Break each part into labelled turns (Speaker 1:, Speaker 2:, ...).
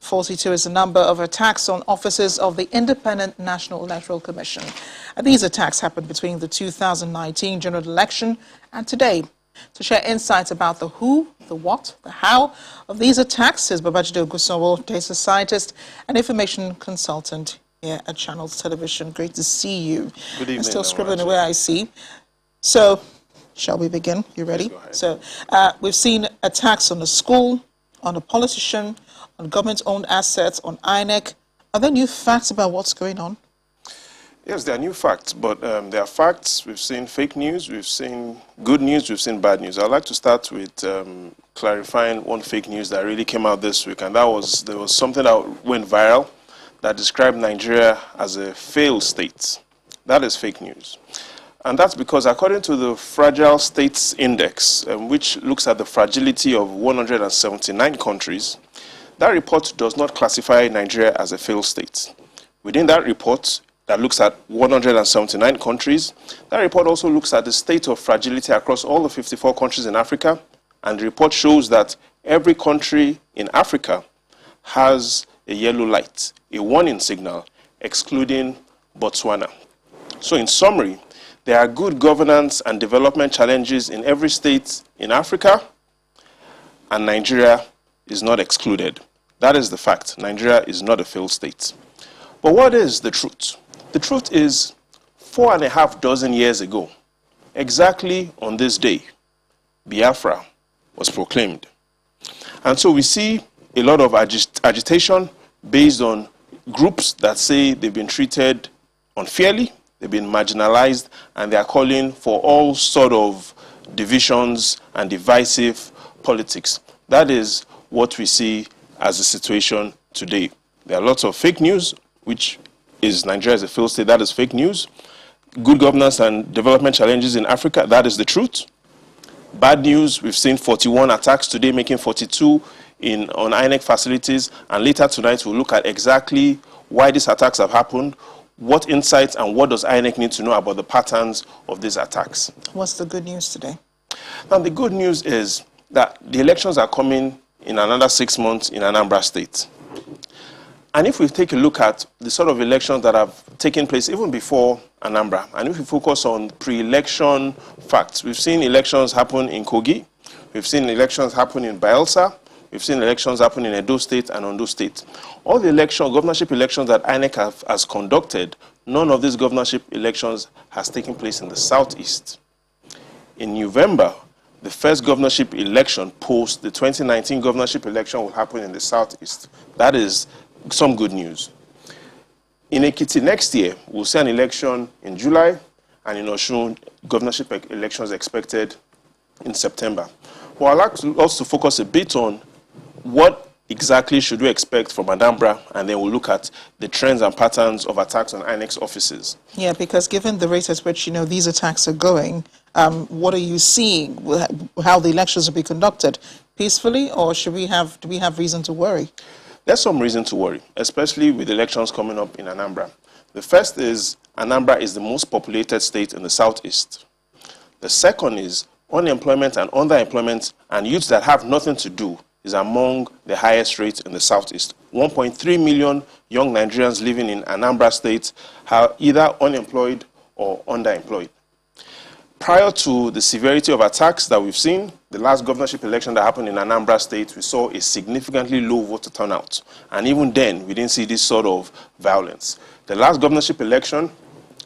Speaker 1: 42 is the number of attacks on officers of the Independent National Electoral Commission. These attacks happened between the 2019 general election and today. To share insights about the who, the what, the how of these attacks is Babajide Ogunsanwo, data scientist and information consultant here at Channels Television. Great to see you.
Speaker 2: Good evening.
Speaker 1: I'm still scribbling away, I see. So, shall we begin? You ready? So, we've seen attacks on the school, on a politician, on government-owned assets, on INEC. Are there new facts about what's going on?
Speaker 2: Yes, there are new facts, but there are facts. We've seen fake news, we've seen good news, we've seen bad news. I'd like to start with clarifying one fake news that really came out this week, and there was something that went viral that described Nigeria as a failed state. That is fake news. And that's because according to the Fragile States Index, which looks at the fragility of 179 countries, that report does not classify Nigeria as a failed state. Within that report, that looks at 179 countries, that report also looks at the state of fragility across all the 54 countries in Africa, and the report shows that every country in Africa has a yellow light, a warning signal, excluding Botswana. So in summary, there are good governance and development challenges in every state in Africa, and Nigeria is not excluded. That is the fact. Nigeria is not a failed state. But what is the truth? The truth is, 4.5 dozen years ago, exactly on this day, Biafra was proclaimed. And so we see a lot of agitation based on groups that say they've been treated unfairly, they've been marginalized, and they are calling for all sort of divisions and divisive politics. That is what we see as the situation today. There are lots of fake news, which is Nigeria as a failed state. That is fake news. Good governance and development challenges in Africa. That is the truth. Bad news. We've seen 41 attacks today, making 42 on INEC facilities. And later tonight, we'll look at exactly why these attacks have happened, what insights and what does INEC need to know about the patterns of these attacks.
Speaker 1: What's the good news today?
Speaker 2: Now, the good news is that the elections are coming in another 6 months in Anambra State. And if we take a look at the sort of elections that have taken place even before Anambra, and if we focus on pre-election facts, we've seen elections happen in Kogi, we've seen elections happen in Bayelsa, we've seen elections happen in Edo State and Ondo State. All the governorship elections that INEC has conducted, none of these governorship elections has taken place in the Southeast. In November, the first governorship election post the 2019 governorship election will happen in the Southeast. That is some good news. In Ekiti next year, we'll see an election in July, and in Osun, governorship elections expected in September. Well, I'd like to also focus a bit on what exactly should we expect from Anambra, and then we'll look at the trends and patterns of attacks on INEC's offices.
Speaker 1: Yeah, because given the rate at which, these attacks are going, what are you seeing? How the elections will be conducted? Peacefully, or do we have reason to worry?
Speaker 2: There's some reason to worry, especially with elections coming up in Anambra. The first is Anambra is the most populated state in the Southeast. The second is unemployment and underemployment and youths that have nothing to do is among the highest rates in the Southeast. 1.3 million young Nigerians living in Anambra State are either unemployed or underemployed. Prior to the severity of attacks that we've seen, the last governorship election that happened in Anambra State, we saw a significantly low voter turnout. And even then, we didn't see this sort of violence. The last governorship election,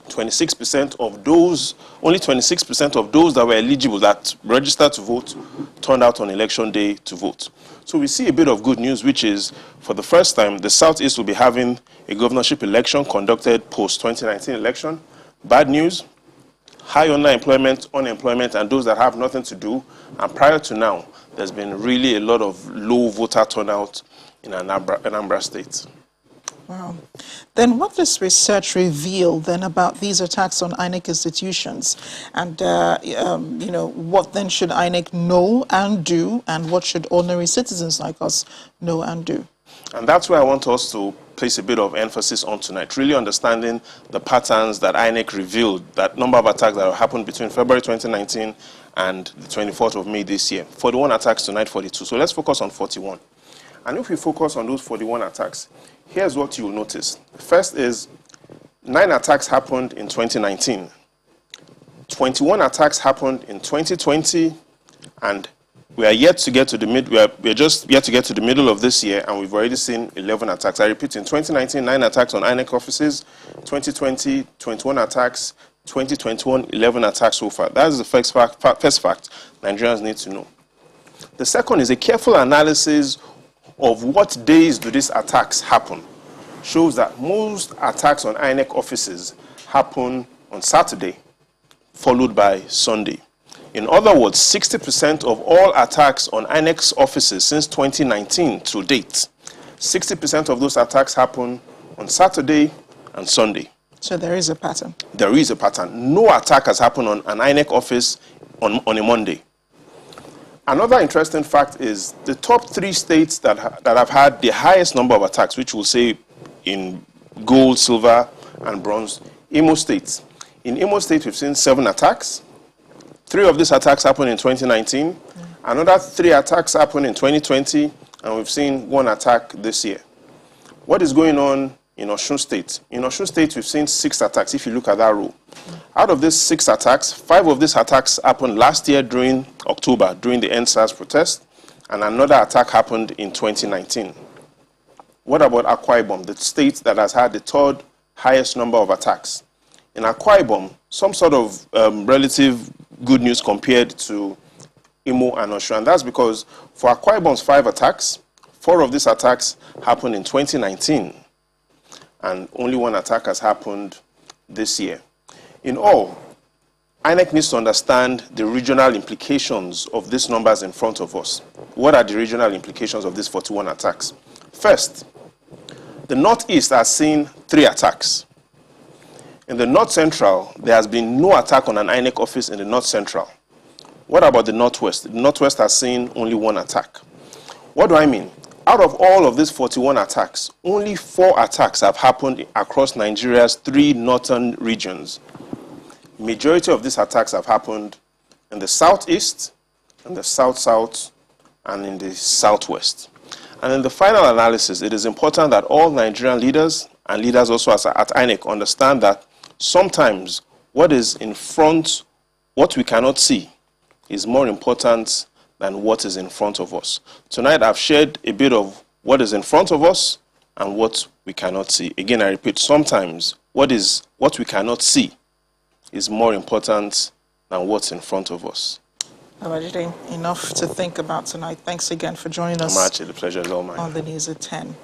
Speaker 2: 26% of those, only 26% of those that were eligible, that registered to vote, turned out on election day to vote. So we see a bit of good news, which is, for the first time, the Southeast will be having a governorship election conducted post-2019 election. Bad news, high underemployment, unemployment, and those that have nothing to do. And prior to now, there's been really a lot of low voter turnout in Anambra State.
Speaker 1: Wow. Then what does research reveal then about these attacks on INEC institutions? And, what then should INEC know and do, and what should ordinary citizens like us know and do?
Speaker 2: And that's where I want us to place a bit of emphasis on tonight, really understanding the patterns that INEC revealed, that number of attacks that happened between February 2019 and the 24th of May this year. 41 attacks tonight, 42. So let's focus on 41. And if we focus on those 41 attacks, here's what you'll notice. First is 9 attacks happened in 2019. 21 attacks happened in 2020, and we are yet to get to the we're just yet to get to the middle of this year, and we've already seen 11 attacks. I repeat, in 2019, 9 attacks on INEC offices, 2020, 21 attacks, 2021, 11 attacks so far. That is the first fact Nigerians need to know. The second is a careful analysis of what days do these attacks happen. Shows that most attacks on INEC offices happen on Saturday, followed by Sunday. In other words, 60% of all attacks on INEC's offices since 2019 to date, 60% of those attacks happen on Saturday and Sunday.
Speaker 1: So there is a pattern.
Speaker 2: There is a pattern. No attack has happened on an INEC office on a Monday. Another interesting fact is the top 3 states that have had the highest number of attacks, which we'll say in gold, silver, and bronze, Imo State. In Imo State, we've seen 7 attacks. 3 of these attacks happened in 2019. Another 3 attacks happened in 2020, and we've seen 1 attack this year. What is going on in Osun State? In Osun State, we've seen 6 attacks, if you look at that row. Out of these 6 attacks, 5 of these attacks happened last year during October, during the EndSARS protest, and another attack happened in 2019. What about Akwa Ibom, the state that has had the 3rd highest number of attacks? In Akwa Ibom, some sort of relative good news compared to Imo and Osun, and that's because for Akwa Ibom's 5 attacks, 4 of these attacks happened in 2019, and only 1 attack has happened this year. In all, INEC needs to understand the regional implications of these numbers in front of us. What are the regional implications of these 41 attacks? First, the Northeast has seen 3 attacks. In the North Central, there has been no attack on an INEC office in the North Central. What about the Northwest? The Northwest has seen only 1 attack. What do I mean? Out of all of these 41 attacks, only 4 attacks have happened across Nigeria's 3 northern regions. Majority of these attacks have happened in the Southeast, in the South-South, and in the Southwest. And in the final analysis, it is important that all Nigerian leaders and leaders also at INEC understand that sometimes what is in front, what we cannot see, is more important than what is in front of us. Tonight, I've shared a bit of what is in front of us and what we cannot see. Again, I repeat, sometimes what we cannot see is more important than what's in front of us.
Speaker 1: Babajide, enough to think about tonight. Thanks again for joining us.
Speaker 2: The pleasure is all mine.
Speaker 1: On the News at 10.